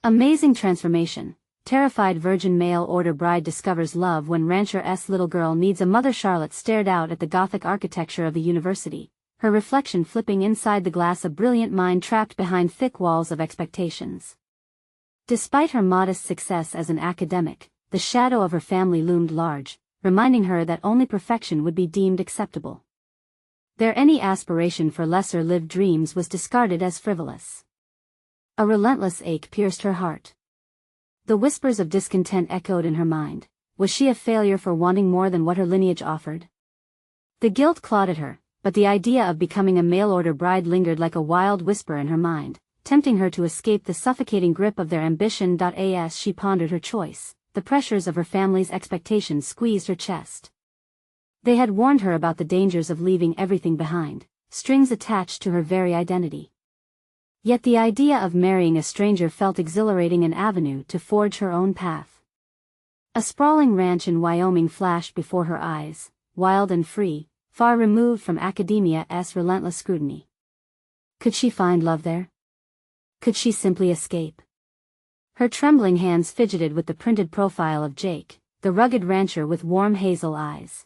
Amazing transformation. Terrified virgin mail order bride discovers love when rancher's little girl needs a mother. Charlotte stared out at the Gothic architecture of the university, her reflection flipping inside the glass, a brilliant mind trapped behind thick walls of expectations. Despite her modest success as an academic, the shadow of her family loomed large, reminding her that only perfection would be deemed acceptable. Any aspiration for lesser-lived dreams was discarded as frivolous. A relentless ache pierced her heart. The whispers of discontent echoed in her mind. Was she a failure for wanting more than what her lineage offered? The guilt clawed at her, but the idea of becoming a mail-order bride lingered like a wild whisper in her mind, tempting her to escape the suffocating grip of their ambition. As she pondered her choice, the pressures of her family's expectations squeezed her chest. They had warned her about the dangers of leaving everything behind, strings attached to her very identity. Yet the idea of marrying a stranger felt exhilarating, an avenue to forge her own path. A sprawling ranch in Wyoming flashed before her eyes, wild and free, far removed from academia's relentless scrutiny. Could she find love there? Could she simply escape? Her trembling hands fidgeted with the printed profile of Jake, the rugged rancher with warm hazel eyes.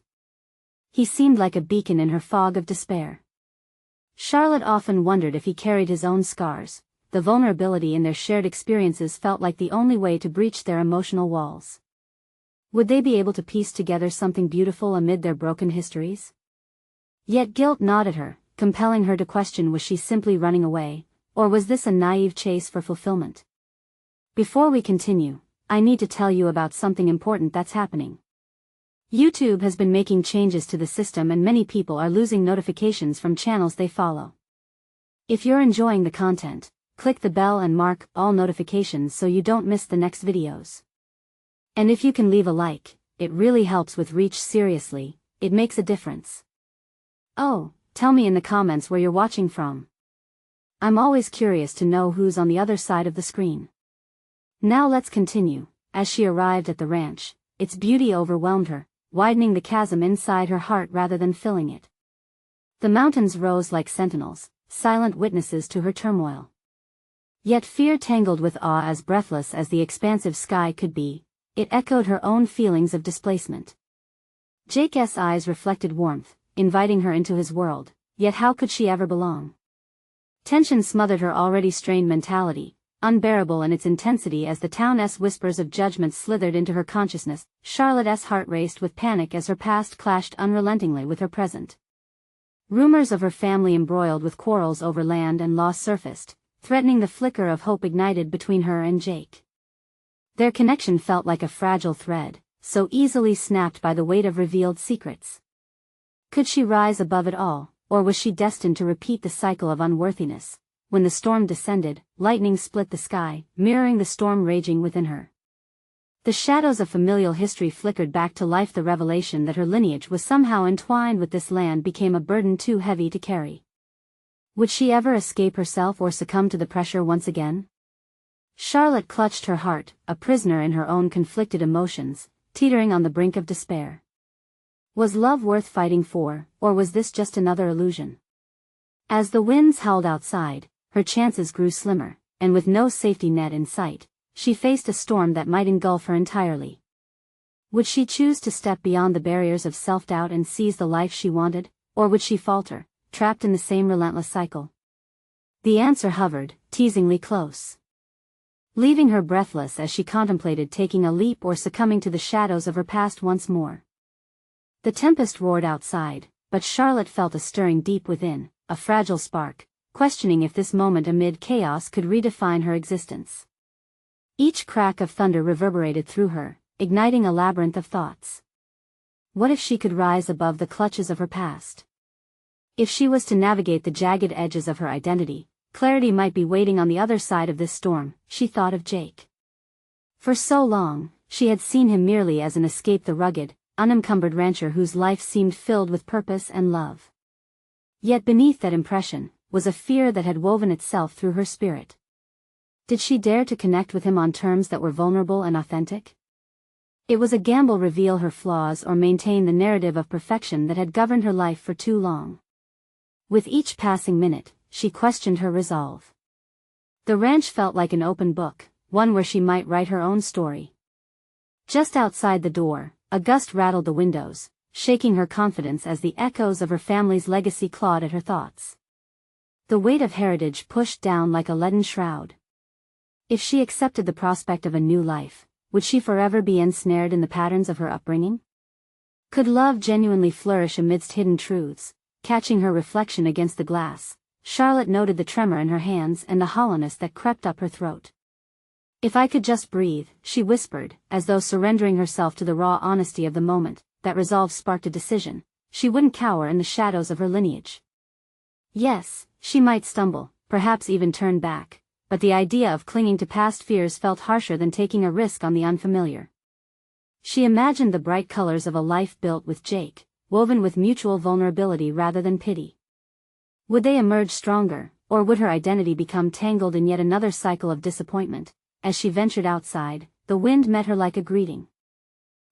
He seemed like a beacon in her fog of despair. Charlotte often wondered if he carried his own scars. The vulnerability in their shared experiences felt like the only way to breach their emotional walls. Would they be able to piece together something beautiful amid their broken histories? Yet guilt gnawed at her, compelling her to question, was she simply running away, or was this a naive chase for fulfillment? Before we continue, I need to tell you about something important that's happening. YouTube has been making changes to the system, and many people are losing notifications from channels they follow. If you're enjoying the content, click the bell and mark all notifications so you don't miss the next videos. And if you can leave a like, it really helps with reach. Seriously, it makes a difference. Oh, tell me in the comments where you're watching from. I'm always curious to know who's on the other side of the screen. Now let's continue. As she arrived at the ranch, its beauty overwhelmed her, widening the chasm inside her heart rather than filling it. The mountains rose like sentinels, silent witnesses to her turmoil. Yet fear tangled with awe. As breathless as the expansive sky could be, it echoed her own feelings of displacement. Jake's eyes reflected warmth, inviting her into his world, yet how could she ever belong? Tension smothered her already strained mentality, unbearable in its intensity as the town's whispers of judgment slithered into her consciousness. Charlotte's heart raced with panic as her past clashed unrelentingly with her present. Rumors of her family embroiled with quarrels over land and law surfaced, threatening the flicker of hope ignited between her and Jake. Their connection felt like a fragile thread, so easily snapped by the weight of revealed secrets. Could she rise above it all, or was she destined to repeat the cycle of unworthiness? When the storm descended, lightning split the sky, mirroring the storm raging within her. The shadows of familial history flickered back to life. The revelation that her lineage was somehow entwined with this land became a burden too heavy to carry. Would she ever escape herself or succumb to the pressure once again? Charlotte clutched her heart, a prisoner in her own conflicted emotions, teetering on the brink of despair. Was love worth fighting for, or was this just another illusion? As the winds howled outside, her chances grew slimmer, and with no safety net in sight, she faced a storm that might engulf her entirely. Would she choose to step beyond the barriers of self-doubt and seize the life she wanted, or would she falter, trapped in the same relentless cycle? The answer hovered, teasingly close, leaving her breathless as she contemplated taking a leap or succumbing to the shadows of her past once more. The tempest roared outside, but Charlotte felt a stirring deep within, a fragile spark, questioning if this moment amid chaos could redefine her existence. Each crack of thunder reverberated through her, igniting a labyrinth of thoughts. What if she could rise above the clutches of her past? If she was to navigate the jagged edges of her identity, clarity might be waiting on the other side of this storm. She thought of Jake. For so long, she had seen him merely as an escape, the rugged, unencumbered rancher whose life seemed filled with purpose and love. Yet beneath that impression was a fear that had woven itself through her spirit. Did she dare to connect with him on terms that were vulnerable and authentic? It was a gamble, reveal her flaws or maintain the narrative of perfection that had governed her life for too long. With each passing minute, she questioned her resolve. The ranch felt like an open book, one where she might write her own story. Just outside the door, a gust rattled the windows, shaking her confidence as the echoes of her family's legacy clawed at her thoughts. The weight of heritage pushed down like a leaden shroud. If she accepted the prospect of a new life, would she forever be ensnared in the patterns of her upbringing? Could love genuinely flourish amidst hidden truths? Catching her reflection against the glass, Charlotte noted the tremor in her hands and the hollowness that crept up her throat. "If I could just breathe," she whispered, as though surrendering herself to the raw honesty of the moment. That resolve sparked a decision. She wouldn't cower in the shadows of her lineage. Yes, she might stumble, perhaps even turn back, but the idea of clinging to past fears felt harsher than taking a risk on the unfamiliar. She imagined the bright colors of a life built with Jake, woven with mutual vulnerability rather than pity. Would they emerge stronger, or would her identity become tangled in yet another cycle of disappointment? As she ventured outside, the wind met her like a greeting.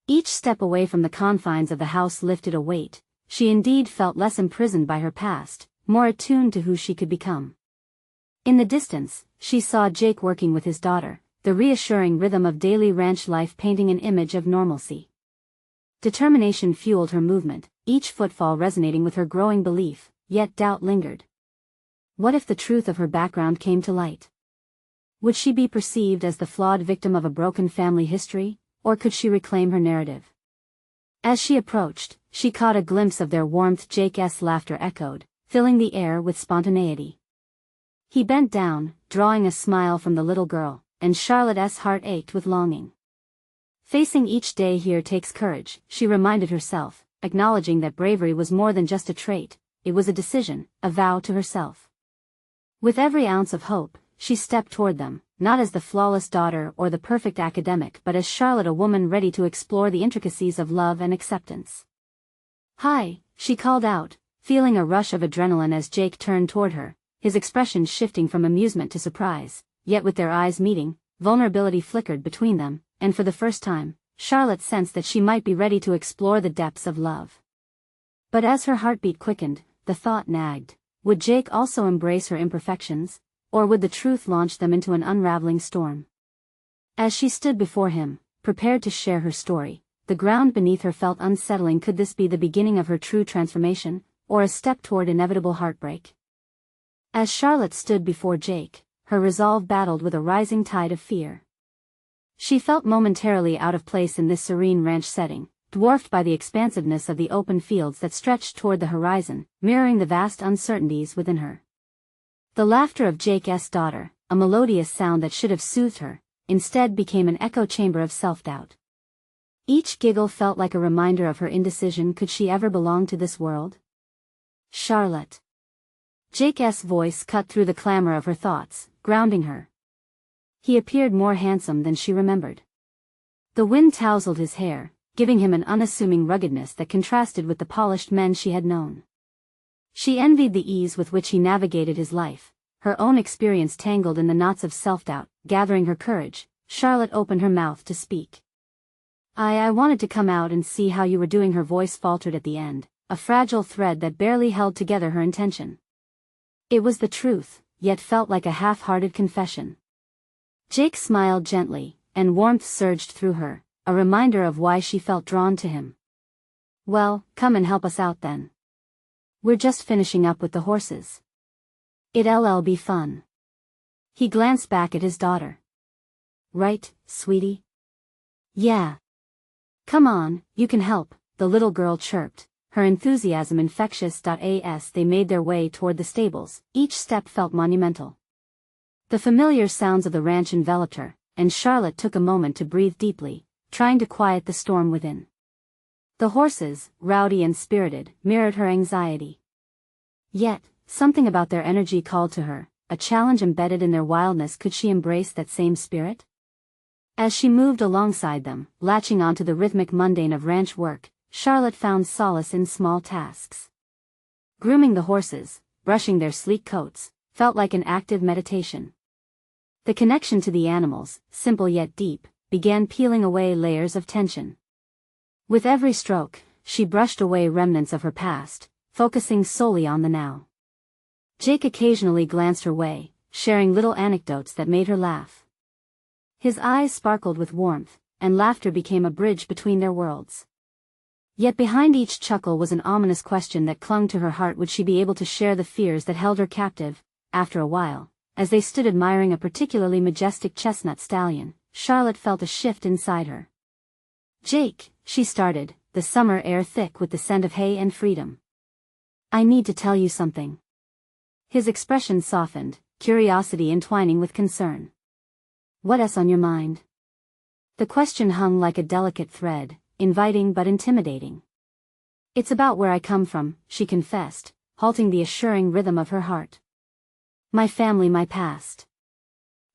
Each step away from the confines of the house lifted a weight. She indeed felt less imprisoned by her past, more attuned to who she could become. In the distance, she saw Jake working with his daughter, the reassuring rhythm of daily ranch life painting an image of normalcy. Determination fueled her movement, each footfall resonating with her growing belief, yet doubt lingered. What if the truth of her background came to light? Would she be perceived as the flawed victim of a broken family history, or could she reclaim her narrative? As she approached, she caught a glimpse of their warmth. Jake's laughter echoed, filling the air with spontaneity. He bent down, drawing a smile from the little girl, and Charlotte's heart ached with longing. Facing each day here takes courage, she reminded herself, acknowledging that bravery was more than just a trait, it was a decision, a vow to herself. With every ounce of hope, she stepped toward them, not as the flawless daughter or the perfect academic but as Charlotte, a woman ready to explore the intricacies of love and acceptance. "Hi," she called out, feeling a rush of adrenaline as Jake turned toward her, his expression shifting from amusement to surprise, yet with their eyes meeting, vulnerability flickered between them, and for the first time, Charlotte sensed that she might be ready to explore the depths of love. But as her heartbeat quickened, the thought nagged, would Jake also embrace her imperfections? Or would the truth launch them into an unraveling storm? As she stood before him, prepared to share her story, the ground beneath her felt unsettling. Could this be the beginning of her true transformation, or a step toward inevitable heartbreak? As Charlotte stood before Jake, her resolve battled with a rising tide of fear. She felt momentarily out of place in this serene ranch setting, dwarfed by the expansiveness of the open fields that stretched toward the horizon, mirroring the vast uncertainties within her. The laughter of Jake's daughter, a melodious sound that should have soothed her, instead became an echo chamber of self-doubt. Each giggle felt like a reminder of her indecision. Could she ever belong to this world? Charlotte. Jake's voice cut through the clamor of her thoughts, grounding her. He appeared more handsome than she remembered. The wind tousled his hair, giving him an unassuming ruggedness that contrasted with the polished men she had known. She envied the ease with which he navigated his life, her own experience tangled in the knots of self-doubt. Gathering her courage, Charlotte opened her mouth to speak. I wanted to come out and see how you were doing." Her voice faltered at the end, a fragile thread that barely held together her intention. It was the truth, yet felt like a half-hearted confession. Jake smiled gently, and warmth surged through her, a reminder of why she felt drawn to him. "Well, come and help us out then. We're just finishing up with the horses. It'll be fun." He glanced back at his daughter. "Right, sweetie?" "Yeah. Come on, you can help," the little girl chirped, her enthusiasm infectious. As they made their way toward the stables, each step felt monumental. The familiar sounds of the ranch enveloped her, and Charlotte took a moment to breathe deeply, trying to quiet the storm within. The horses, rowdy and spirited, mirrored her anxiety. Yet, something about their energy called to her, a challenge embedded in their wildness. Could she embrace that same spirit? As she moved alongside them, latching onto the rhythmic mundane of ranch work, Charlotte found solace in small tasks. Grooming the horses, brushing their sleek coats, felt like an active meditation. The connection to the animals, simple yet deep, began peeling away layers of tension. With every stroke, she brushed away remnants of her past, focusing solely on the now. Jake occasionally glanced her way, sharing little anecdotes that made her laugh. His eyes sparkled with warmth, and laughter became a bridge between their worlds. Yet behind each chuckle was an ominous question that clung to her heart: would she be able to share the fears that held her captive? After a while, as they stood admiring a particularly majestic chestnut stallion, Charlotte felt a shift inside her. "Jake," she started, the summer air thick with the scent of hay and freedom. "I need to tell you something." His expression softened, curiosity entwining with concern. "What's on your mind?" The question hung like a delicate thread, inviting but intimidating. "It's about where I come from," she confessed, halting the assuring rhythm of her heart. "My family, my past."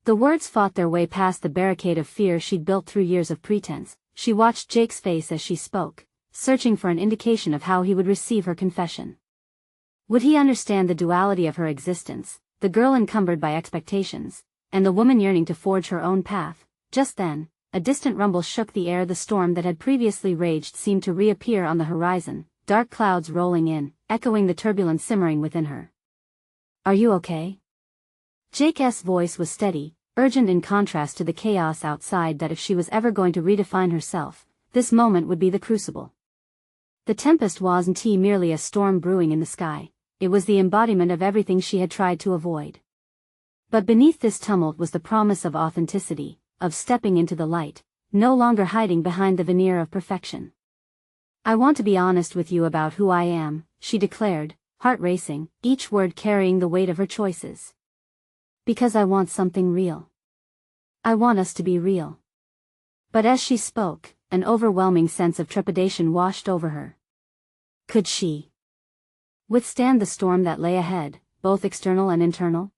The words fought their way past the barricade of fear she'd built through years of pretense. She watched Jake's face as she spoke, searching for an indication of how he would receive her confession. Would he understand the duality of her existence, the girl encumbered by expectations, and the woman yearning to forge her own path? Just then, a distant rumble shook the air. The storm that had previously raged seemed to reappear on the horizon, dark clouds rolling in, echoing the turbulence simmering within her. "Are you okay?" Jake's voice was steady, urgent in contrast to the chaos outside. That if she was ever going to redefine herself, this moment would be the crucible. The tempest wasn't merely a storm brewing in the sky, it was the embodiment of everything she had tried to avoid. But beneath this tumult was the promise of authenticity, of stepping into the light, no longer hiding behind the veneer of perfection. "I want to be honest with you about who I am," she declared, heart racing, each word carrying the weight of her choices. "Because I want something real. I want us to be real." But as she spoke, an overwhelming sense of trepidation washed over her. Could she withstand the storm that lay ahead, both external and internal?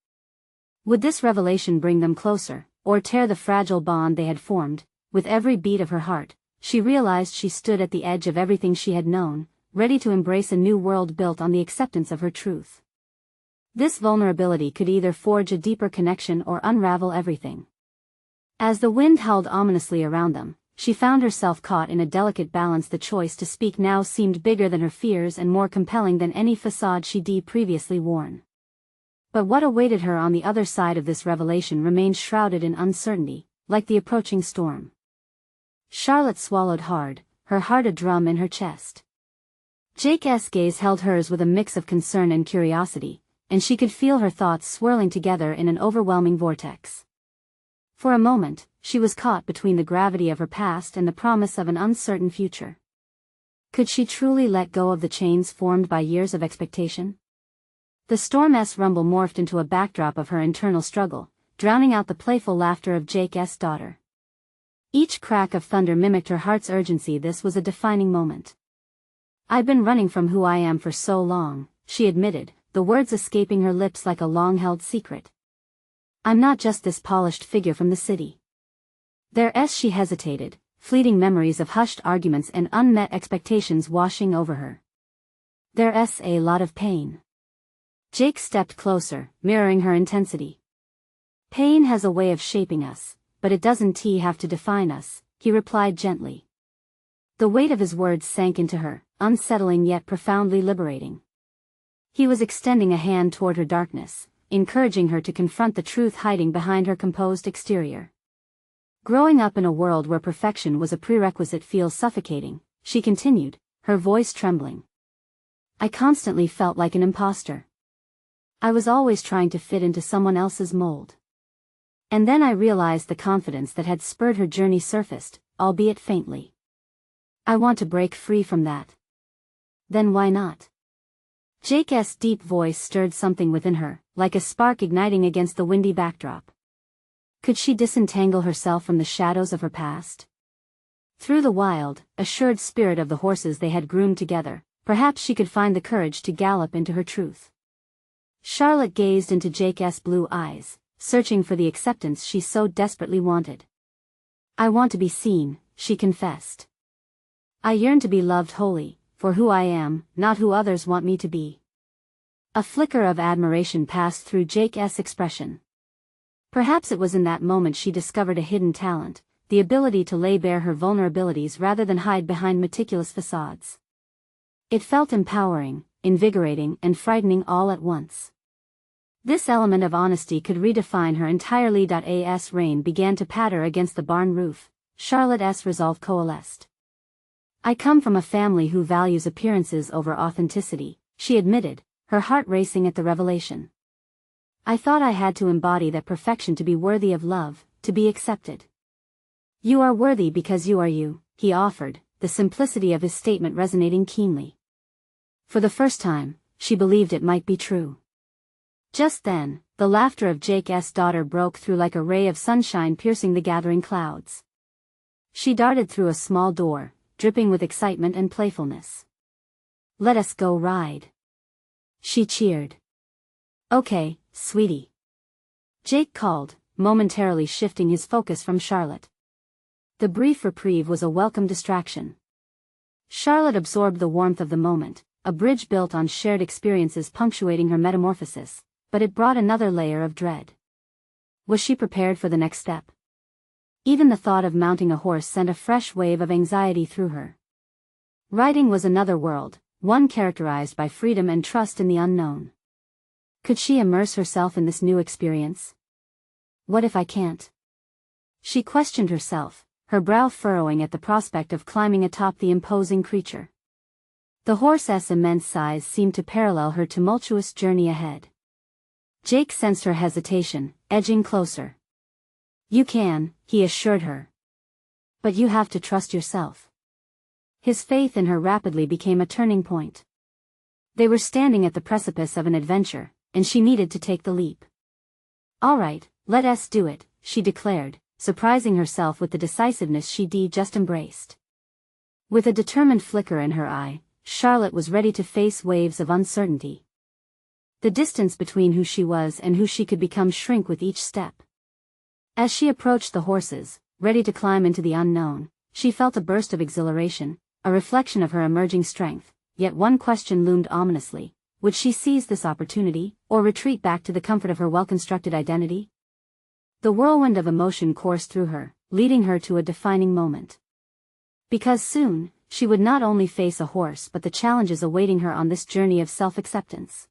Would this revelation bring them closer, or tear the fragile bond they had formed? With every beat of her heart, she realized she stood at the edge of everything she had known, ready to embrace a new world built on the acceptance of her truth. This vulnerability could either forge a deeper connection or unravel everything. As the wind howled ominously around them, she found herself caught in a delicate balance. The choice to speak now seemed bigger than her fears and more compelling than any facade she'd previously worn. But what awaited her on the other side of this revelation remained shrouded in uncertainty, like the approaching storm. Charlotte swallowed hard, her heart a drum in her chest. Jake's gaze held hers with a mix of concern and curiosity, and she could feel her thoughts swirling together in an overwhelming vortex. For a moment, she was caught between the gravity of her past and the promise of an uncertain future. Could she truly let go of the chains formed by years of expectation? The storm's rumble morphed into a backdrop of her internal struggle, drowning out the playful laughter of Jake's daughter. Each crack of thunder mimicked her heart's urgency. This was a defining moment. "I've been running from who I am for so long," she admitted, the words escaping her lips like a long-held secret. "I'm not just this polished figure from the city." She hesitated, fleeting memories of hushed arguments and unmet expectations washing over her. "There's a lot of pain." Jake stepped closer, mirroring her intensity. "Pain has a way of shaping us, but it doesn't have to define us," he replied gently. The weight of his words sank into her, unsettling yet profoundly liberating. He was extending a hand toward her darkness, encouraging her to confront the truth hiding behind her composed exterior. "Growing up in a world where perfection was a prerequisite feels suffocating," she continued, her voice trembling. "I constantly felt like an imposter. I was always trying to fit into someone else's mold. And then I realized the confidence that had spurred her journey surfaced, albeit faintly. I want to break free from that." "Then why not?" Jake's deep voice stirred something within her, like a spark igniting against the windy backdrop. Could she disentangle herself from the shadows of her past? Through the wild, assured spirit of the horses they had groomed together, perhaps she could find the courage to gallop into her truth. Charlotte gazed into Jake's blue eyes, searching for the acceptance she so desperately wanted. "I want to be seen," she confessed. "I yearn to be loved wholly, for who I am, not who others want me to be." A flicker of admiration passed through Jake's expression. Perhaps it was in that moment she discovered a hidden talent, the ability to lay bare her vulnerabilities rather than hide behind meticulous facades. It felt empowering, invigorating, and frightening all at once. This element of honesty could redefine her entirely. As rain began to patter against the barn roof, Charlotte's resolve coalesced. I come from a family who values appearances over authenticity, she admitted, her heart racing at the revelation. I thought I had to embody that perfection to be worthy of love, to be accepted. You are worthy because you are you, he offered, the simplicity of his statement resonating keenly. For the first time, she believed it might be true. Just then, the laughter of Jake's daughter broke through like a ray of sunshine piercing the gathering clouds. She darted through a small door, dripping with excitement and playfulness. Let us go ride. She cheered. Okay, sweetie. Jake called, momentarily shifting his focus from Charlotte. The brief reprieve was a welcome distraction. Charlotte absorbed the warmth of the moment, a bridge built on shared experiences punctuating her metamorphosis, but it brought another layer of dread. Was she prepared for the next step? Even the thought of mounting a horse sent a fresh wave of anxiety through her. Riding was another world, one characterized by freedom and trust in the unknown. Could she immerse herself in this new experience? What if I can't? She questioned herself, her brow furrowing at the prospect of climbing atop the imposing creature. The horse's immense size seemed to parallel her tumultuous journey ahead. Jake sensed her hesitation, edging closer. You can, he assured her. But you have to trust yourself. His faith in her rapidly became a turning point. They were standing at the precipice of an adventure, and she needed to take the leap. All right, let us do it, she declared, surprising herself with the decisiveness she'd just embraced. With a determined flicker in her eye, Charlotte was ready to face waves of uncertainty. The distance between who she was and who she could become shrank with each step. As she approached the horses, ready to climb into the unknown, she felt a burst of exhilaration, a reflection of her emerging strength, yet one question loomed ominously: would she seize this opportunity, or retreat back to the comfort of her well-constructed identity? The whirlwind of emotion coursed through her, leading her to a defining moment. Because soon, she would not only face a horse but the challenges awaiting her on this journey of self-acceptance.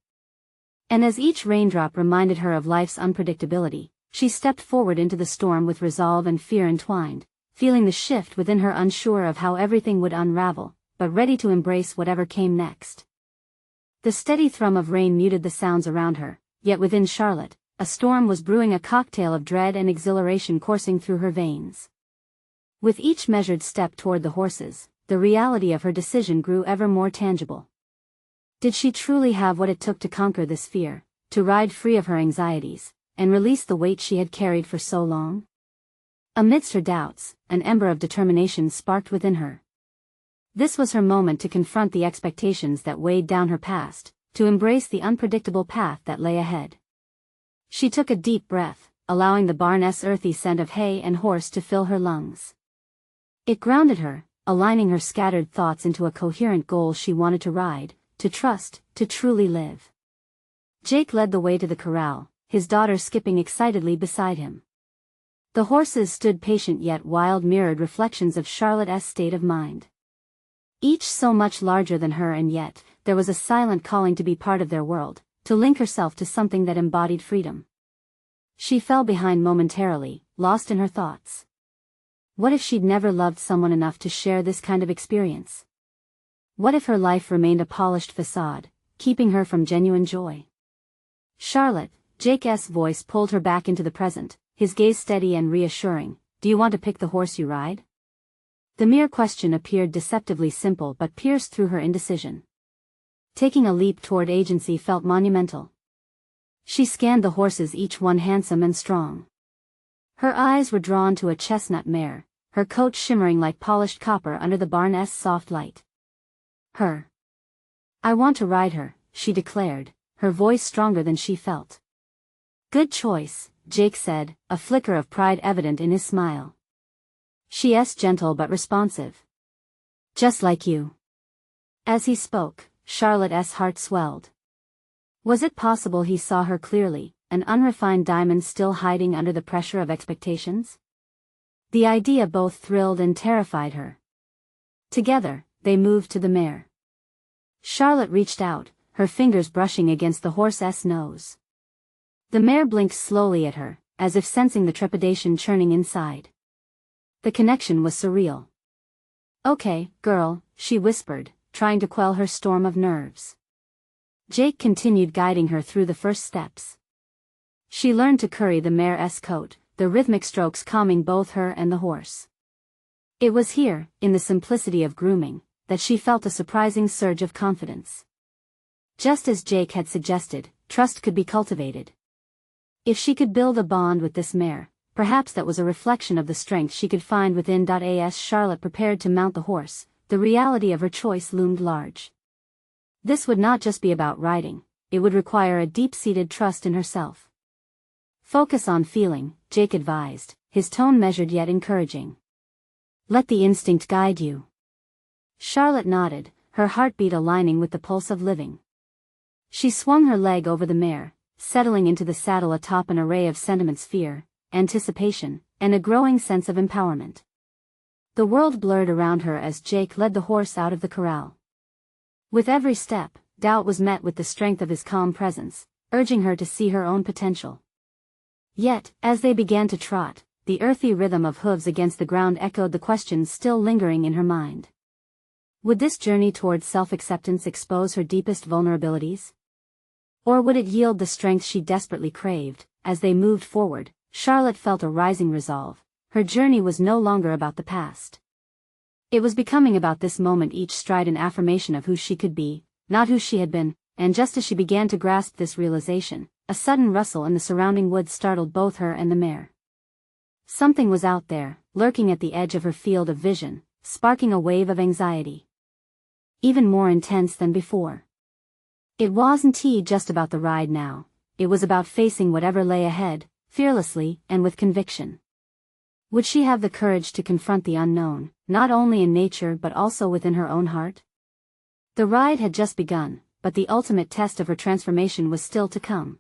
And as each raindrop reminded her of life's unpredictability, she stepped forward into the storm with resolve and fear entwined, feeling the shift within her, unsure of how everything would unravel, but ready to embrace whatever came next. The steady thrum of rain muted the sounds around her, yet within Charlotte, a storm was brewing, a cocktail of dread and exhilaration coursing through her veins. With each measured step toward the horses, the reality of her decision grew ever more tangible. Did she truly have what it took to conquer this fear, to ride free of her anxieties, and release the weight she had carried for so long? Amidst her doubts, an ember of determination sparked within her. This was her moment to confront the expectations that weighed down her past, to embrace the unpredictable path that lay ahead. She took a deep breath, allowing the barn's earthy scent of hay and horse to fill her lungs. It grounded her, aligning her scattered thoughts into a coherent goal: she wanted to ride, to trust, to truly live. Jake led the way to the corral, his daughter skipping excitedly beside him. The horses stood patient, yet wild, mirrored reflections of Charlotte's state of mind. Each so much larger than her, and yet, there was a silent calling to be part of their world, to link herself to something that embodied freedom. She fell behind momentarily, lost in her thoughts. What if she'd never loved someone enough to share this kind of experience? What if her life remained a polished facade, keeping her from genuine joy? Charlotte, Jake's voice pulled her back into the present, his gaze steady and reassuring. Do you want to pick the horse you ride? The mere question appeared deceptively simple but pierced through her indecision. Taking a leap toward agency felt monumental. She scanned the horses, each one handsome and strong. Her eyes were drawn to a chestnut mare, her coat shimmering like polished copper under the barn's soft light. Her. I want to ride her, she declared, her voice stronger than she felt. Good choice, Jake said, a flicker of pride evident in his smile. She's gentle but responsive. Just like you. As he spoke, Charlotte's heart swelled. Was it possible he saw her clearly, an unrefined diamond still hiding under the pressure of expectations? The idea both thrilled and terrified her. Together, they moved to the mare. Charlotte reached out, her fingers brushing against the horse's nose. The mare blinked slowly at her, as if sensing the trepidation churning inside. The connection was surreal. "Okay, girl," she whispered, trying to quell her storm of nerves. Jake continued guiding her through the first steps. She learned to curry the mare's coat, the rhythmic strokes calming both her and the horse. It was here, in the simplicity of grooming, that she felt a surprising surge of confidence. Just as Jake had suggested, trust could be cultivated. If she could build a bond with this mare, perhaps that was a reflection of the strength she could find within. As Charlotte prepared to mount the horse, the reality of her choice loomed large. This would not just be about riding, it would require a deep-seated trust in herself. "Focus on feeling," Jake advised, his tone measured yet encouraging. "Let the instinct guide you." Charlotte nodded, her heartbeat aligning with the pulse of living. She swung her leg over the mare, settling into the saddle atop an array of sentiments: fear, anticipation, and a growing sense of empowerment. The world blurred around her as Jake led the horse out of the corral. With every step, doubt was met with the strength of his calm presence, urging her to see her own potential. Yet, as they began to trot, the earthy rhythm of hooves against the ground echoed the questions still lingering in her mind. Would this journey towards self-acceptance expose her deepest vulnerabilities? Or would it yield the strength she desperately craved? As they moved forward, Charlotte felt a rising resolve. Her journey was no longer about the past. It was becoming about this moment, each stride an affirmation of who she could be, not who she had been. And just as she began to grasp this realization, a sudden rustle in the surrounding woods startled both her and the mare. Something was out there, lurking at the edge of her field of vision, sparking a wave of anxiety. Even more intense than before. It wasn't just about the ride now, it was about facing whatever lay ahead, fearlessly and with conviction. Would she have the courage to confront the unknown, not only in nature but also within her own heart? The ride had just begun, but the ultimate test of her transformation was still to come.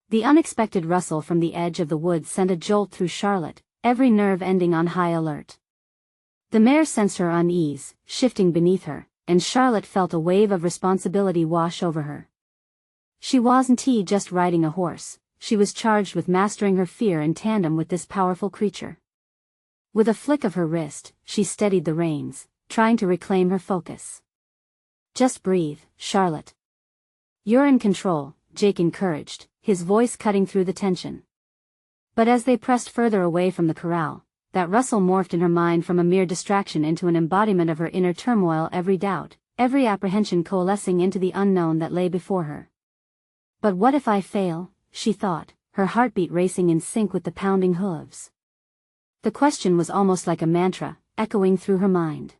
The unexpected rustle from the edge of the woods sent a jolt through Charlotte, every nerve ending on high alert. The mare sensed her unease, shifting beneath her, and Charlotte felt a wave of responsibility wash over her. She wasn't just riding a horse, she was charged with mastering her fear in tandem with this powerful creature. With a flick of her wrist, she steadied the reins, trying to reclaim her focus. "Just breathe, Charlotte. You're in control," Jake encouraged, his voice cutting through the tension. But as they pressed further away from the corral, that rustle morphed in her mind from a mere distraction into an embodiment of her inner turmoil, every doubt, every apprehension coalescing into the unknown that lay before her. "But what if I fail?" she thought, her heartbeat racing in sync with the pounding hooves. The question was almost like a mantra, echoing through her mind.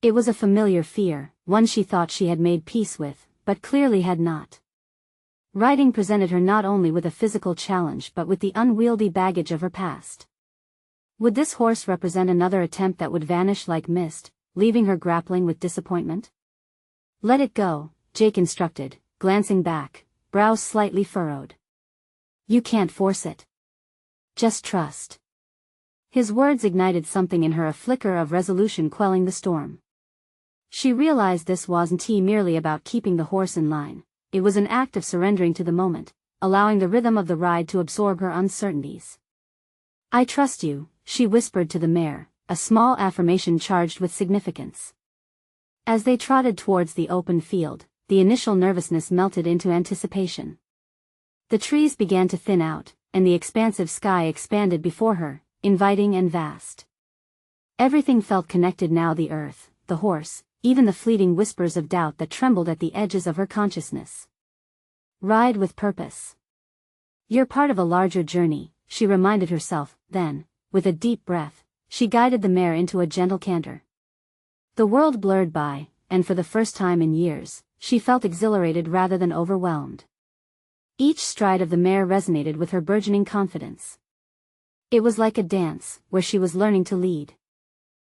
It was a familiar fear, one she thought she had made peace with, but clearly had not. Riding presented her not only with a physical challenge but with the unwieldy baggage of her past. Would this horse represent another attempt that would vanish like mist, leaving her grappling with disappointment? "Let it go," Jake instructed, glancing back, brows slightly furrowed. "You can't force it. Just trust." His words ignited something in her, a flicker of resolution quelling the storm. She realized this wasn't merely about keeping the horse in line, it was an act of surrendering to the moment, allowing the rhythm of the ride to absorb her uncertainties. "I trust you," she whispered to the mare, a small affirmation charged with significance. As they trotted towards the open field, the initial nervousness melted into anticipation. The trees began to thin out, and the expansive sky expanded before her, inviting and vast. Everything felt connected now: the earth, the horse, even the fleeting whispers of doubt that trembled at the edges of her consciousness. "Ride with purpose. You're part of a larger journey," she reminded herself, then, with a deep breath, she guided the mare into a gentle canter. The world blurred by, and for the first time in years, she felt exhilarated rather than overwhelmed. Each stride of the mare resonated with her burgeoning confidence. It was like a dance, where she was learning to lead.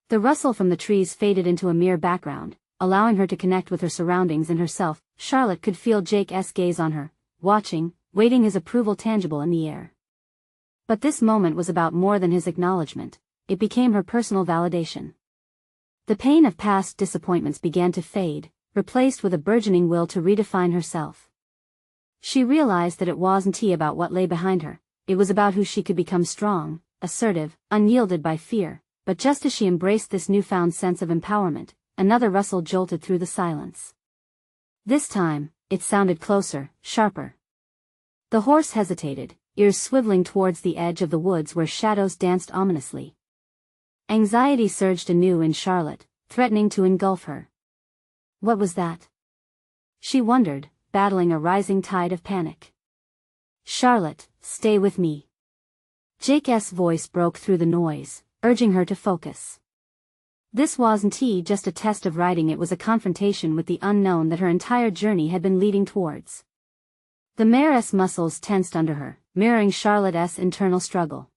The rustle from the trees faded into a mere background, allowing her to connect with her surroundings and herself. Charlotte could feel Jake's gaze on her, watching, waiting, his approval tangible in the air. But this moment was about more than his acknowledgement, it became her personal validation. The pain of past disappointments began to fade, replaced with a burgeoning will to redefine herself. She realized that it wasn't about what lay behind her, it was about who she could become: strong, assertive, unyielded by fear. But just as she embraced this newfound sense of empowerment, another rustle jolted through the silence. This time, it sounded closer, sharper. The horse hesitated, ears swiveling towards the edge of the woods where shadows danced ominously. Anxiety surged anew in Charlotte, threatening to engulf her. What was that? She wondered, battling a rising tide of panic. "Charlotte, stay with me." Jake's voice broke through the noise, urging her to focus. This wasn't just a test of riding, it was a confrontation with the unknown that her entire journey had been leading towards. The mare's muscles tensed under her, mirroring Charlotte's internal struggle.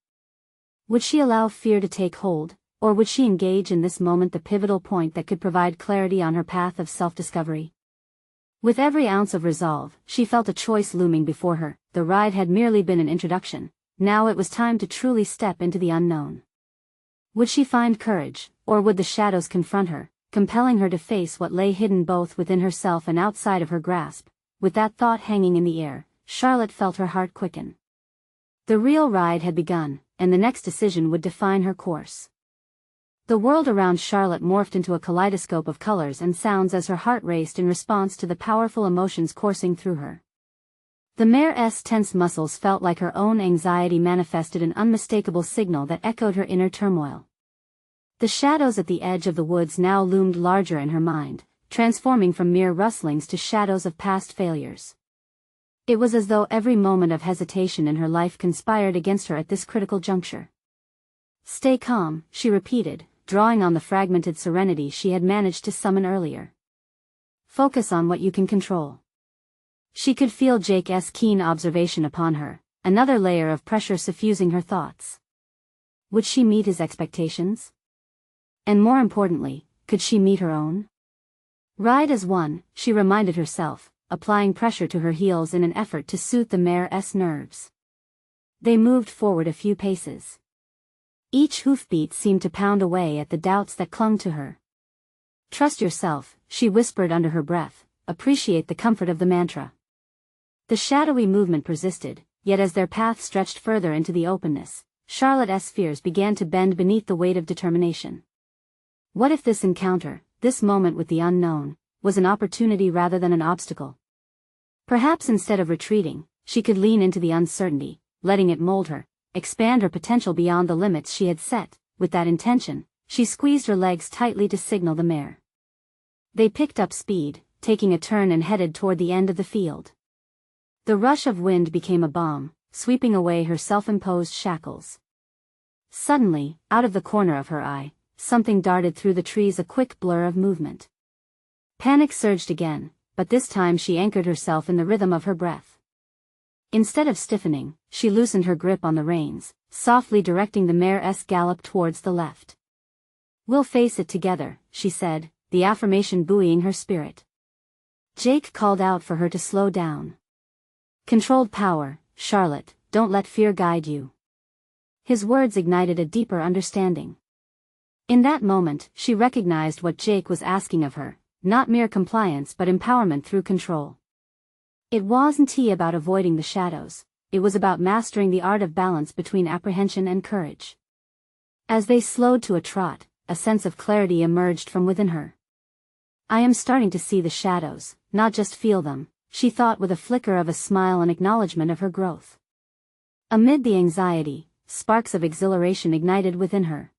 Would she allow fear to take hold, or would she engage in this moment, the pivotal point that could provide clarity on her path of self-discovery? With every ounce of resolve, she felt a choice looming before her. The ride had merely been an introduction, now it was time to truly step into the unknown. Would she find courage, or would the shadows confront her, compelling her to face what lay hidden both within herself and outside of her grasp? With that thought hanging in the air, Charlotte felt her heart quicken. The real ride had begun, and the next decision would define her course. The world around Charlotte morphed into a kaleidoscope of colors and sounds as her heart raced in response to the powerful emotions coursing through her. The mare's tense muscles felt like her own anxiety manifested, an unmistakable signal that echoed her inner turmoil. The shadows at the edge of the woods now loomed larger in her mind, transforming from mere rustlings to shadows of past failures. It was as though every moment of hesitation in her life conspired against her at this critical juncture. "Stay calm," she repeated, drawing on the fragmented serenity she had managed to summon earlier. "Focus on what you can control." She could feel Jake's keen observation upon her, another layer of pressure suffusing her thoughts. Would she meet his expectations? And more importantly, could she meet her own? "Ride as one," she reminded herself, applying pressure to her heels in an effort to soothe the mare's nerves. They moved forward a few paces. Each hoofbeat seemed to pound away at the doubts that clung to her. "Trust yourself," she whispered under her breath, "appreciate the comfort of the mantra." The shadowy movement persisted, yet as their path stretched further into the openness, Charlotte's fears began to bend beneath the weight of determination. What if this encounter, this moment with the unknown, was an opportunity rather than an obstacle? Perhaps instead of retreating, she could lean into the uncertainty, letting it mold her, expand her potential beyond the limits she had set. With that intention, she squeezed her legs tightly to signal the mare. They picked up speed, taking a turn and headed toward the end of the field. The rush of wind became a balm, sweeping away her self-imposed shackles. Suddenly, out of the corner of her eye, something darted through the trees, a quick blur of movement. Panic surged again, but this time she anchored herself in the rhythm of her breath. Instead of stiffening, she loosened her grip on the reins, softly directing the mare's gallop towards the left. "We'll face it together," she said, the affirmation buoying her spirit. Jake called out for her to slow down. "Controlled power, Charlotte, don't let fear guide you." His words ignited a deeper understanding. In that moment, she recognized what Jake was asking of her, not mere compliance but empowerment through control. It wasn't about avoiding the shadows, it was about mastering the art of balance between apprehension and courage. As they slowed to a trot, a sense of clarity emerged from within her. "I am starting to see the shadows, not just feel them," she thought with a flicker of a smile in acknowledgement of her growth. Amid the anxiety, sparks of exhilaration ignited within her.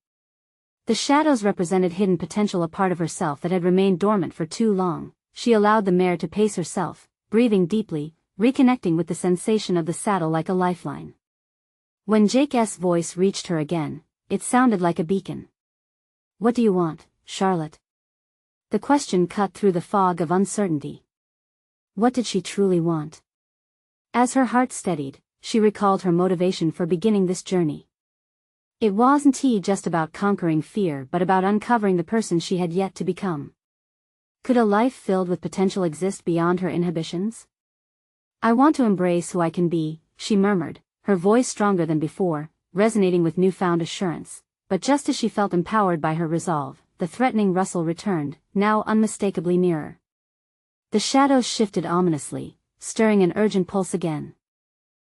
The shadows represented hidden potential, a part of herself that had remained dormant for too long. She allowed the mare to pace herself, breathing deeply, reconnecting with the sensation of the saddle like a lifeline. When Jake's voice reached her again, it sounded like a beacon. "What do you want, Charlotte?" The question cut through the fog of uncertainty. What did she truly want? As her heart steadied, she recalled her motivation for beginning this journey. It wasn't just about conquering fear but about uncovering the person she had yet to become. Could a life filled with potential exist beyond her inhibitions? "I want to embrace who I can be," she murmured, her voice stronger than before, resonating with newfound assurance. But just as she felt empowered by her resolve, the threatening rustle returned, now unmistakably nearer. The shadows shifted ominously, stirring an urgent pulse again.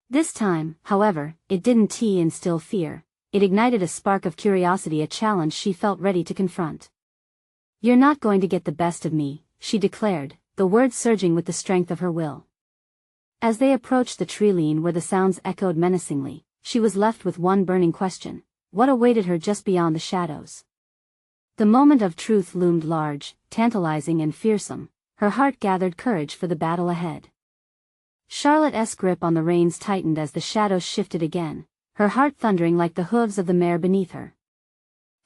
This time, however, it didn't instill fear. It ignited a spark of curiosity, a challenge she felt ready to confront. "You're not going to get the best of me," she declared, the words surging with the strength of her will. As they approached the tree where the sounds echoed menacingly, she was left with one burning question: what awaited her just beyond the shadows? The moment of truth loomed large, tantalizing and fearsome. Her heart gathered courage for the battle ahead. Charlotte's grip on the reins tightened as the shadows shifted again, her heart thundering like the hooves of the mare beneath her.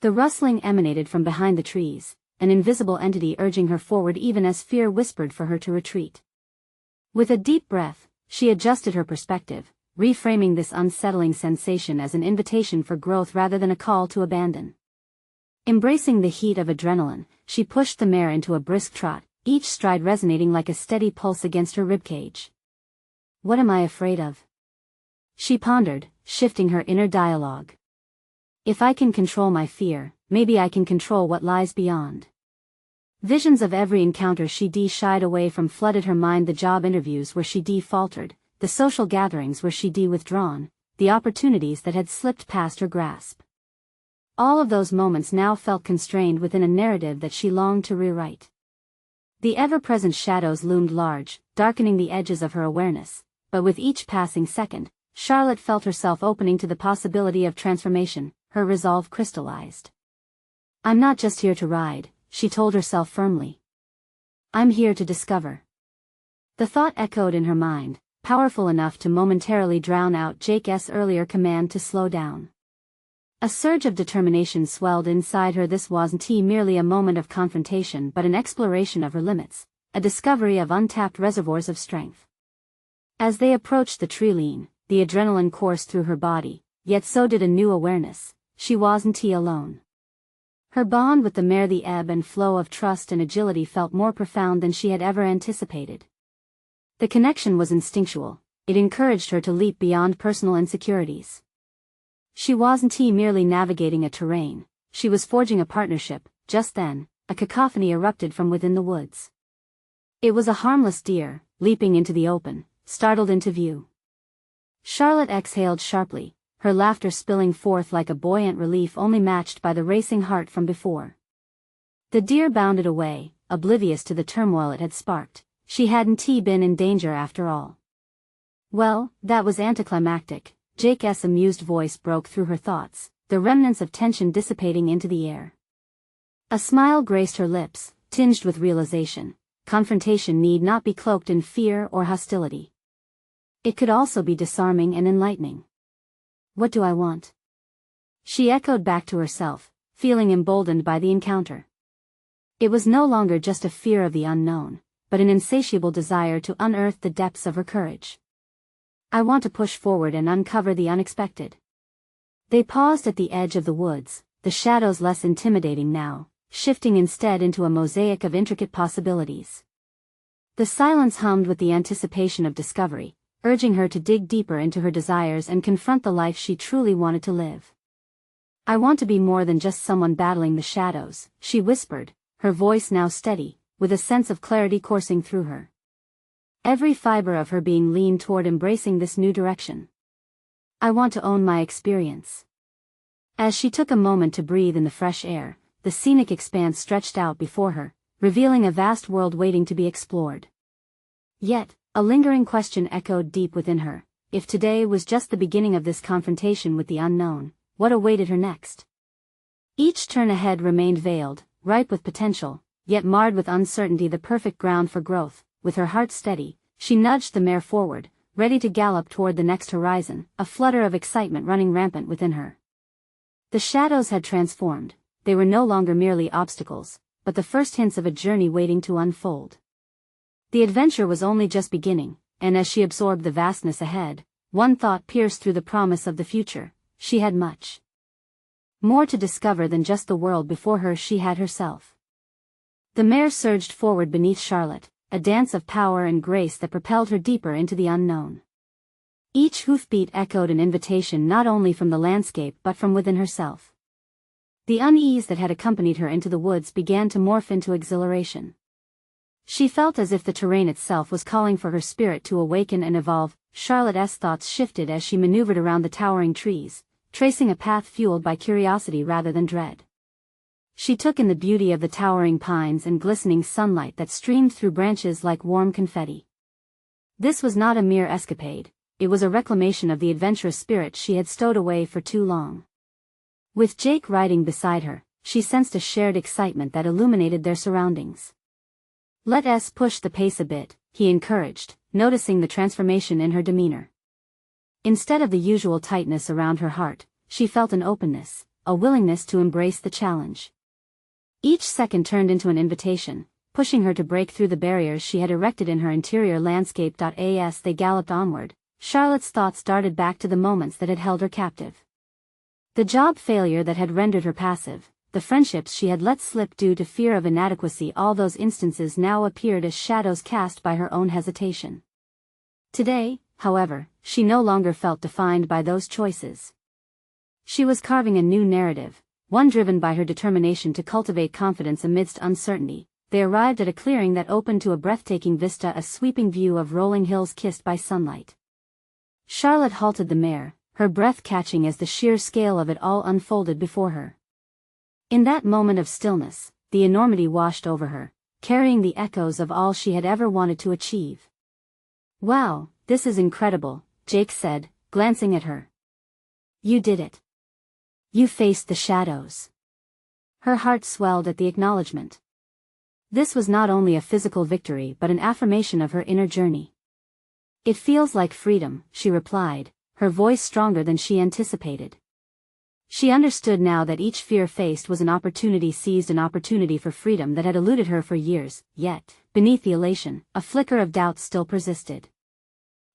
The rustling emanated from behind the trees, an invisible entity urging her forward even as fear whispered for her to retreat. With a deep breath, she adjusted her perspective, reframing this unsettling sensation as an invitation for growth rather than a call to abandon. Embracing the heat of adrenaline, she pushed the mare into a brisk trot, each stride resonating like a steady pulse against her ribcage. "What am I afraid of?" she pondered, shifting her inner dialogue. "If I can control my fear, maybe I can control what lies beyond." Visions of every encounter she shied away from flooded her mind, the job interviews where she faltered, the social gatherings where she withdrawn, the opportunities that had slipped past her grasp. All of those moments now felt constrained within a narrative that she longed to rewrite. The ever-present shadows loomed large, darkening the edges of her awareness, but with each passing second, Charlotte felt herself opening to the possibility of transformation. Her resolve crystallized. "I'm not just here to ride," she told herself firmly. "I'm here to discover." The thought echoed in her mind, powerful enough to momentarily drown out Jake's earlier command to slow down. A surge of determination swelled inside her. This wasn't merely a moment of confrontation but an exploration of her limits, a discovery of untapped reservoirs of strength. As they approached the tree, the adrenaline coursed through her body, yet so did a new awareness: she wasn't alone. Her bond with the mare, the ebb and flow of trust and agility, felt more profound than she had ever anticipated. The connection was instinctual. It encouraged her to leap beyond personal insecurities. She wasn't merely navigating a terrain, she was forging a partnership. Just then, a cacophony erupted from within the woods. It was a harmless deer, leaping into the open, startled into view. Charlotte exhaled sharply, her laughter spilling forth like a buoyant relief only matched by the racing heart from before. The deer bounded away, oblivious to the turmoil it had sparked. She hadn't been in danger after all. "Well, that was anticlimactic," Jake's amused voice broke through her thoughts, the remnants of tension dissipating into the air. A smile graced her lips, tinged with realization. Confrontation need not be cloaked in fear or hostility. It could also be disarming and enlightening. "What do I want?" she echoed back to herself, feeling emboldened by the encounter. It was no longer just a fear of the unknown, but an insatiable desire to unearth the depths of her courage. "I want to push forward and uncover the unexpected." They paused at the edge of the woods, the shadows less intimidating now, shifting instead into a mosaic of intricate possibilities. The silence hummed with the anticipation of discovery, urging her to dig deeper into her desires and confront the life she truly wanted to live. "I want to be more than just someone battling the shadows," she whispered, her voice now steady, with a sense of clarity coursing through her. Every fiber of her being leaned toward embracing this new direction. "I want to own my experience." As she took a moment to breathe in the fresh air, the scenic expanse stretched out before her, revealing a vast world waiting to be explored. Yet, a lingering question echoed deep within her: if today was just the beginning of this confrontation with the unknown, what awaited her next? Each turn ahead remained veiled, ripe with potential, yet marred with uncertainty, the perfect ground for growth. With her heart steady, she nudged the mare forward, ready to gallop toward the next horizon, a flutter of excitement running rampant within her. The shadows had transformed. They were no longer merely obstacles, but the first hints of a journey waiting to unfold. The adventure was only just beginning, and as she absorbed the vastness ahead, one thought pierced through the promise of the future: she had much more to discover than just the world before her. She had herself. The mare surged forward beneath Charlotte, a dance of power and grace that propelled her deeper into the unknown. Each hoofbeat echoed an invitation not only from the landscape but from within herself. The unease that had accompanied her into the woods began to morph into exhilaration. She felt as if the terrain itself was calling for her spirit to awaken and evolve. Charlotte's thoughts shifted as she maneuvered around the towering trees, tracing a path fueled by curiosity rather than dread. She took in the beauty of the towering pines and glistening sunlight that streamed through branches like warm confetti. This was not a mere escapade, it was a reclamation of the adventurous spirit she had stowed away for too long. With Jake riding beside her, she sensed a shared excitement that illuminated their surroundings. "Let us push the pace a bit," he encouraged, noticing the transformation in her demeanor. Instead of the usual tightness around her heart, she felt an openness, a willingness to embrace the challenge. Each second turned into an invitation, pushing her to break through the barriers she had erected in her interior landscape. As they galloped onward, Charlotte's thoughts darted back to the moments that had held her captive. The job failure that had rendered her passive, the friendships she had let slip due to fear of inadequacy, all those instances now appeared as shadows cast by her own hesitation. Today, however, she no longer felt defined by those choices. She was carving a new narrative, one driven by her determination to cultivate confidence amidst uncertainty. They arrived at a clearing that opened to a breathtaking vista, a sweeping view of rolling hills kissed by sunlight. Charlotte halted the mare, her breath catching as the sheer scale of it all unfolded before her. In that moment of stillness, the enormity washed over her, carrying the echoes of all she had ever wanted to achieve. "Wow, this is incredible," Jake said, glancing at her. "You did it. You faced the shadows." Her heart swelled at the acknowledgement. This was not only a physical victory but an affirmation of her inner journey. "It feels like freedom," she replied, her voice stronger than she anticipated. She understood now that each fear faced was an opportunity seized, an opportunity for freedom that had eluded her for years, yet, beneath the elation, a flicker of doubt still persisted.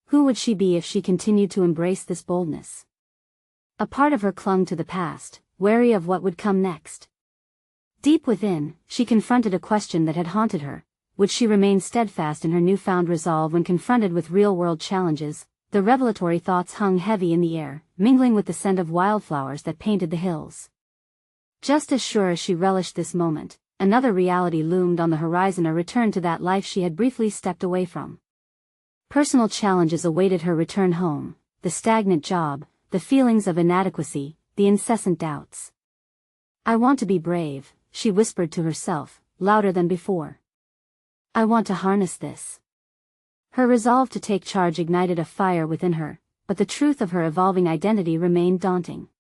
Who would she be if she continued to embrace this boldness? A part of her clung to the past, wary of what would come next. Deep within, she confronted a question that had haunted her: would she remain steadfast in her newfound resolve when confronted with real-world challenges? The revelatory thoughts hung heavy in the air, mingling with the scent of wildflowers that painted the hills. Just as sure as she relished this moment, another reality loomed on the horizon, a return to that life she had briefly stepped away from. Personal challenges awaited her return home: the stagnant job, the feelings of inadequacy, the incessant doubts. "I want to be brave," she whispered to herself, louder than before. "I want to harness this." Her resolve to take charge ignited a fire within her, but the truth of her evolving identity remained daunting.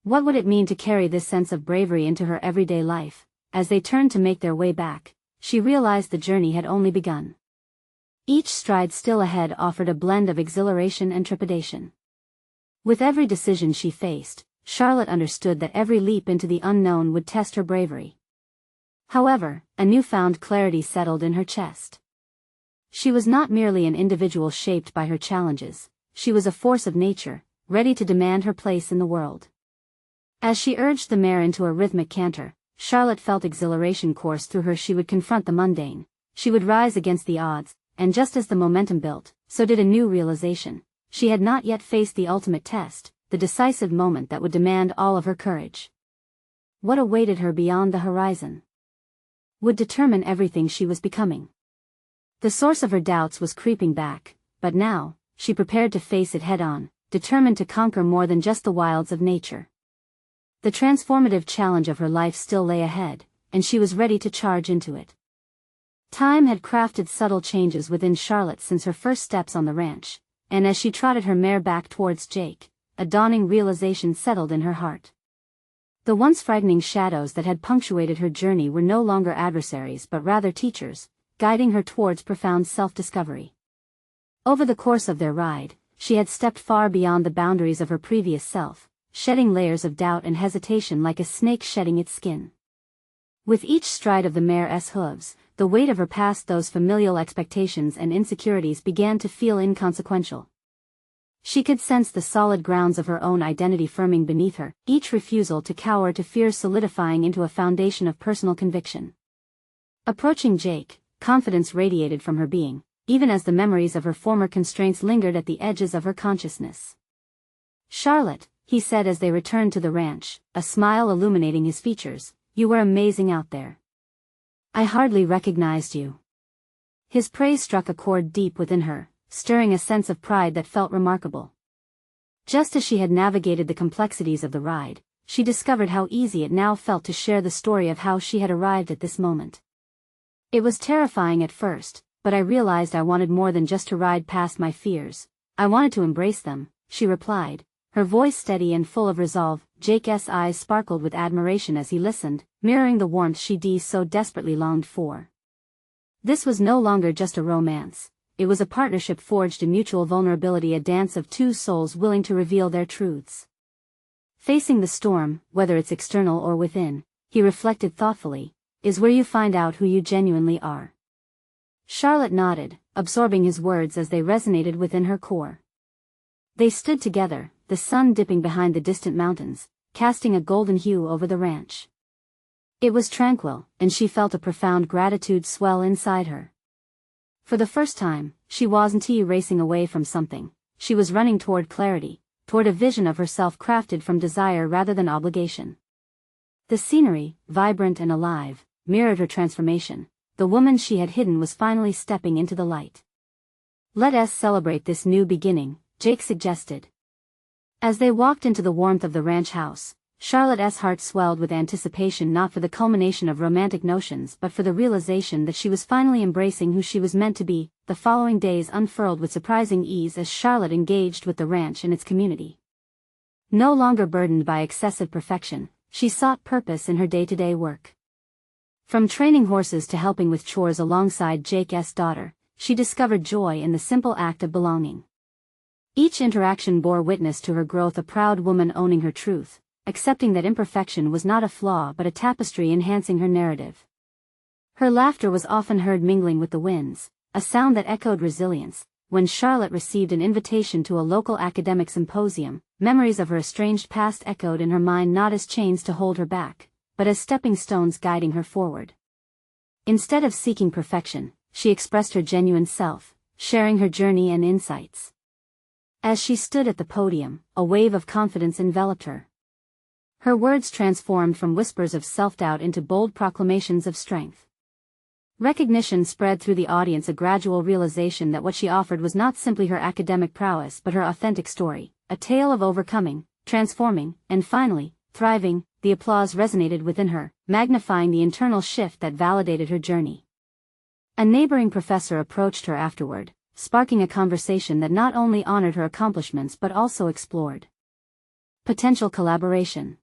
What would it mean to carry this sense of bravery into her everyday life? As they turned to make their way back, she realized the journey had only begun. Each stride still ahead offered a blend of exhilaration and trepidation. With every decision she faced, Charlotte understood that every leap into the unknown would test her bravery. However, a newfound clarity settled in her chest. She was not merely an individual shaped by her challenges, she was a force of nature, ready to demand her place in the world. As she urged the mare into a rhythmic canter, Charlotte felt exhilaration course through her. She would confront the mundane, she would rise against the odds, and just as the momentum built, so did a new realization: she had not yet faced the ultimate test, the decisive moment that would demand all of her courage. What awaited her beyond the horizon would determine everything she was becoming. The source of her doubts was creeping back, but now, she prepared to face it head-on, determined to conquer more than just the wilds of nature. The transformative challenge of her life still lay ahead, and she was ready to charge into it. Time had crafted subtle changes within Charlotte since her first steps on the ranch, and as she trotted her mare back towards Jake, a dawning realization settled in her heart. The once frightening shadows that had punctuated her journey were no longer adversaries but rather teachers, guiding her towards profound self-discovery. Over the course of their ride, she had stepped far beyond the boundaries of her previous self, shedding layers of doubt and hesitation like a snake shedding its skin. With each stride of the mare's hooves, the weight of her past, those familial expectations and insecurities, began to feel inconsequential. She could sense the solid grounds of her own identity firming beneath her, each refusal to cower to fear solidifying into a foundation of personal conviction. Approaching Jake, confidence radiated from her being, even as the memories of her former constraints lingered at the edges of her consciousness. "Charlotte," he said as they returned to the ranch, a smile illuminating his features, "you were amazing out there. I hardly recognized you." His praise struck a chord deep within her, stirring a sense of pride that felt remarkable. Just as she had navigated the complexities of the ride, she discovered how easy it now felt to share the story of how she had arrived at this moment. It was terrifying at first, but I realized I wanted more than just to ride past my fears. I wanted to embrace them, she replied, her voice steady and full of resolve. Jake's eyes sparkled with admiration as he listened, mirroring the warmth she so desperately longed for. This was no longer just a romance. It was a partnership forged in mutual vulnerability, a dance of two souls willing to reveal their truths. Facing the storm, whether it's external or within, he reflected thoughtfully, is where you find out who you genuinely are. Charlotte nodded, absorbing his words as they resonated within her core. They stood together, the sun dipping behind the distant mountains, casting a golden hue over the ranch. It was tranquil, and she felt a profound gratitude swell inside her. For the first time, she wasn't racing away from something. She was running toward clarity, toward a vision of herself crafted from desire rather than obligation. The scenery, vibrant and alive, mirrored her transformation. The woman she had hidden was finally stepping into the light. Let us celebrate this new beginning, Jake suggested. As they walked into the warmth of the ranch house, Charlotte's heart swelled with anticipation, not for the culmination of romantic notions but for the realization that she was finally embracing who she was meant to be. The following days unfurled with surprising ease as Charlotte engaged with the ranch and its community. No longer burdened by excessive perfection, she sought purpose in her day-to-day work. From training horses to helping with chores alongside Jake's daughter, she discovered joy in the simple act of belonging. Each interaction bore witness to her growth, a proud woman owning her truth, accepting that imperfection was not a flaw but a tapestry enhancing her narrative. Her laughter was often heard mingling with the winds, a sound that echoed resilience. When Charlotte received an invitation to a local academic symposium, memories of her estranged past echoed in her mind, not as chains to hold her back, but as stepping stones guiding her forward. Instead of seeking perfection, she expressed her genuine self, sharing her journey and insights. As she stood at the podium, a wave of confidence enveloped her. Her words transformed from whispers of self-doubt into bold proclamations of strength. Recognition spread through the audience, a gradual realization that what she offered was not simply her academic prowess but her authentic story, a tale of overcoming, transforming, and finally, thriving. The applause resonated within her, magnifying the internal shift that validated her journey. A neighboring professor approached her afterward, sparking a conversation that not only honored her accomplishments but also explored potential collaboration.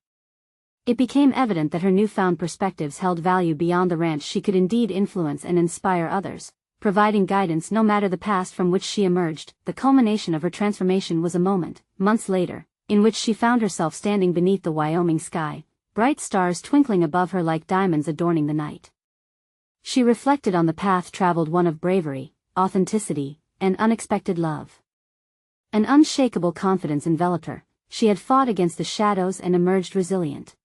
It became evident that her newfound perspectives held value beyond the ranch. She could indeed influence and inspire others, providing guidance no matter the past from which she emerged. The culmination of her transformation was a moment, months later, in which she found herself standing beneath the Wyoming sky, bright stars twinkling above her like diamonds adorning the night. She reflected on the path traveled, one of bravery, authenticity, and unexpected love. An unshakable confidence enveloped her. She had fought against the shadows and emerged resilient.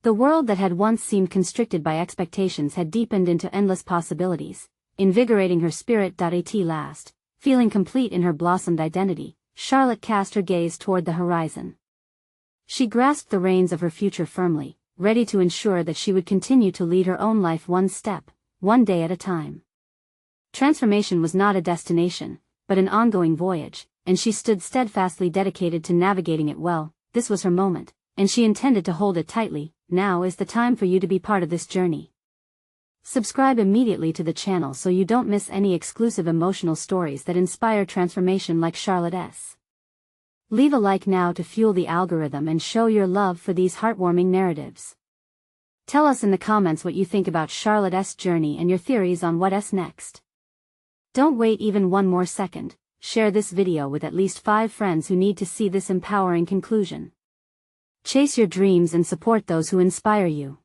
The world that had once seemed constricted by expectations had deepened into endless possibilities, invigorating her spirit. At last, feeling complete in her blossomed identity, Charlotte cast her gaze toward the horizon. She grasped the reins of her future firmly, ready to ensure that she would continue to lead her own life one step, one day at a time. Transformation was not a destination, but an ongoing voyage, and she stood steadfastly dedicated to navigating it well. This was her moment, and she intended to hold it tightly. Now is the time for you to be part of this journey. Subscribe immediately to the channel so you don't miss any exclusive emotional stories that inspire transformation like Charlotte's. Leave a like now to fuel the algorithm and show your love for these heartwarming narratives. Tell us in the comments what you think about Charlotte's journey and your theories on what's next. Don't wait even one more second. Share this video with at least 5 friends who need to see this empowering conclusion. Chase your dreams and support those who inspire you.